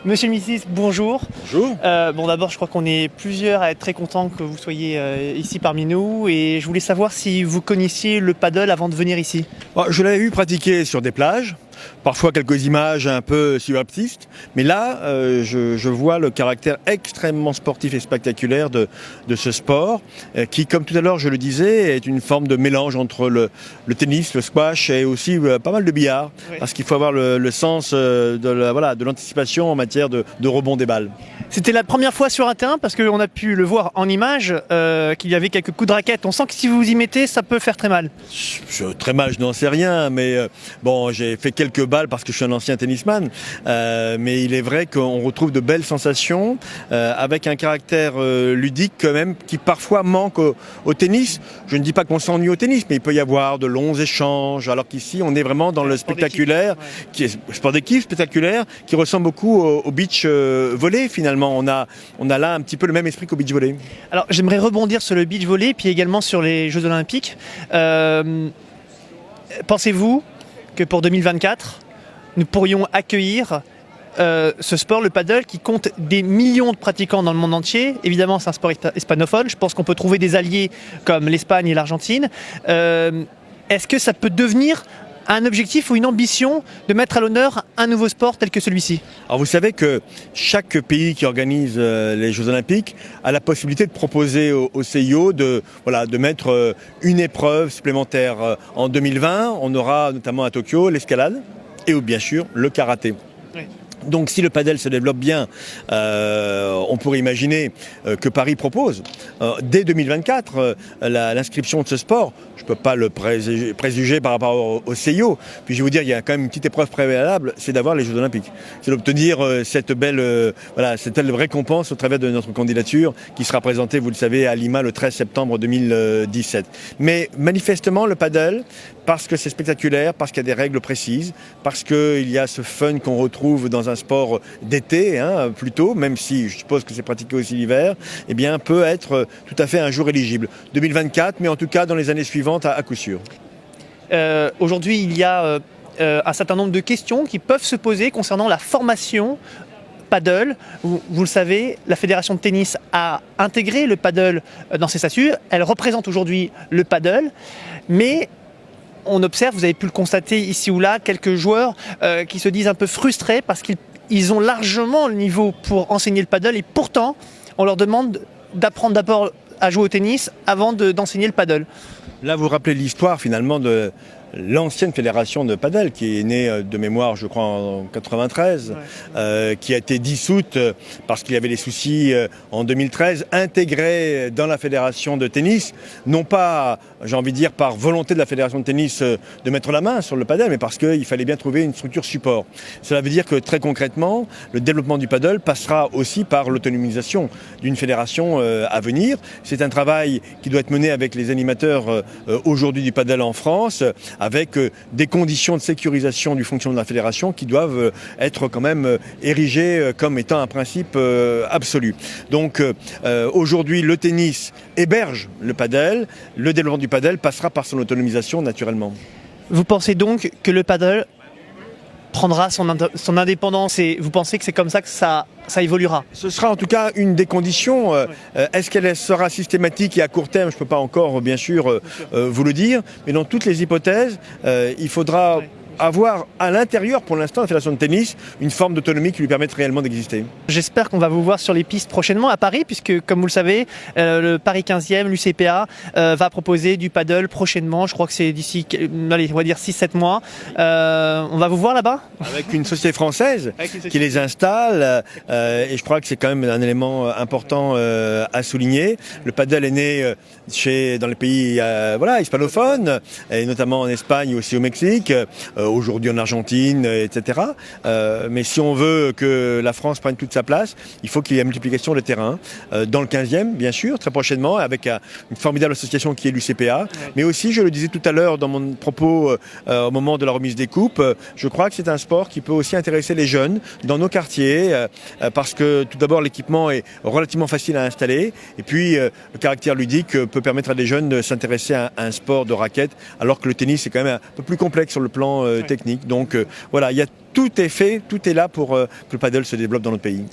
Monsieur le ministre, bonjour. Bonjour. Bon, d'abord, je crois qu'on est plusieurs à être très contents que vous soyez ici parmi nous. Et je voulais savoir si vous connaissiez le paddle avant de venir ici. Bon, je l'avais vu pratiquer sur des plages, parfois quelques images un peu surréalistes, mais là, je vois le caractère extrêmement sportif et spectaculaire de ce sport, qui, comme tout à l'heure je le disais, est une forme de mélange entre le tennis, le squash et aussi pas mal de billard, oui. Parce qu'il faut avoir le sens de l'anticipation en matière de rebond des balles. C'était la première fois sur un terrain, parce qu'on a pu le voir en image, qu'il y avait quelques coups de raquette. On sent que si vous vous y mettez, ça peut faire très mal. Très mal, je n'en sais rien, mais bon, j'ai fait quelques balles parce que je suis un ancien tennisman, mais il est vrai qu'on retrouve de belles sensations avec un caractère ludique quand même qui parfois manque au tennis. Je ne dis pas qu'on s'ennuie au tennis, mais il peut y avoir de longs échanges, alors qu'ici on est vraiment dans le spectaculaire, qui est sport d'équipe spectaculaire, qui ressemble beaucoup au beach volley finalement. On a là un petit peu le même esprit qu'au beach volley. Alors j'aimerais rebondir sur le beach volley, puis également sur les Jeux Olympiques. Pensez-vous que pour 2024, nous pourrions accueillir ce sport, le paddle, qui compte des millions de pratiquants dans le monde entier? Évidemment, c'est un sport hispanophone. Je pense qu'on peut trouver des alliés comme l'Espagne et l'Argentine. Est-ce que ça peut devenir un objectif ou une ambition de mettre à l'honneur un nouveau sport tel que celui-ci? Alors vous savez que chaque pays qui organise les Jeux Olympiques a la possibilité de proposer au CIO de mettre une épreuve supplémentaire. En 2020, on aura notamment à Tokyo l'escalade et bien sûr le karaté. Oui. Donc si le paddle se développe bien, on pourrait imaginer que Paris propose dès 2024 l'inscription de ce sport. Je ne peux pas le préjuger par rapport au CIO. Puis je vais vous dire, il y a quand même une petite épreuve préalable, c'est d'avoir les Jeux Olympiques. C'est d'obtenir cette belle récompense au travers de notre candidature qui sera présentée, vous le savez, à Lima le 13 septembre 2017. Mais manifestement, le paddle, parce que c'est spectaculaire, parce qu'il y a des règles précises, parce qu'il y a ce fun qu'on retrouve dans un sport d'été, plutôt, même si je suppose que c'est pratiqué aussi l'hiver, eh bien, peut être tout à fait un jour éligible. 2024, mais en tout cas dans les années suivantes à coup sûr. Aujourd'hui, il y a un certain nombre de questions qui peuvent se poser concernant la formation paddle. Vous le savez, la Fédération de tennis a intégré le paddle dans ses statuts. Elle représente aujourd'hui le paddle, mais on observe, vous avez pu le constater ici ou là, quelques joueurs qui se disent un peu frustrés parce qu'ils ont largement le niveau pour enseigner le paddle, et pourtant on leur demande d'apprendre d'abord à jouer au tennis avant d'enseigner le paddle. Là, vous rappelez l'histoire finalement de l'ancienne fédération de paddle qui est née de mémoire, je crois, en 93, qui a été dissoute parce qu'il y avait des soucis en 2013, intégrée dans la fédération de tennis, non pas, j'ai envie de dire, par volonté de la fédération de tennis de mettre la main sur le paddle, mais parce qu'il fallait bien trouver une structure support. Cela veut dire que très concrètement, le développement du paddle passera aussi par l'autonomisation d'une fédération à venir. C'est un travail qui doit être mené avec les animateurs aujourd'hui du paddle en France, avec des conditions de sécurisation du fonctionnement de la fédération qui doivent être quand même érigées comme étant un principe absolu. Donc aujourd'hui, le tennis héberge le paddle, le développement du paddle passera par son autonomisation naturellement. Vous pensez donc que le paddle prendra son indépendance, et vous pensez que c'est comme ça que ça évoluera? Ce sera en tout cas une des conditions. Est-ce qu'elle sera systématique et à court terme? Je ne peux pas encore, bien sûr, vous le dire. Mais dans toutes les hypothèses, il faudra avoir à l'intérieur, pour l'instant, de la fédération de tennis, une forme d'autonomie qui lui permette réellement d'exister. J'espère qu'on va vous voir sur les pistes prochainement à Paris, puisque, comme vous le savez, le Paris 15e, l'UCPA, va proposer du paddle prochainement. Je crois que c'est d'ici, allez, on va dire 6-7 mois. On va vous voir là-bas? Avec une société française qui les installe, et je crois que c'est quand même un élément important à souligner. Le paddle est né dans les pays hispanophones, et notamment en Espagne, aussi au Mexique, aujourd'hui en Argentine, etc. Mais si on veut que la France prenne toute sa place, il faut qu'il y ait une multiplication de terrains dans le 15e, bien sûr, très prochainement, avec une formidable association qui est l'UCPA. Mais aussi, je le disais tout à l'heure dans mon propos au moment de la remise des coupes, je crois que c'est un sport qui peut aussi intéresser les jeunes dans nos quartiers, parce que tout d'abord l'équipement est relativement facile à installer, et puis le caractère ludique peut permettre à des jeunes de s'intéresser à un sport de raquette, alors que le tennis est quand même un peu plus complexe sur le plan techniques. Donc voilà, tout est fait, tout est là pour que le paddle se développe dans notre pays.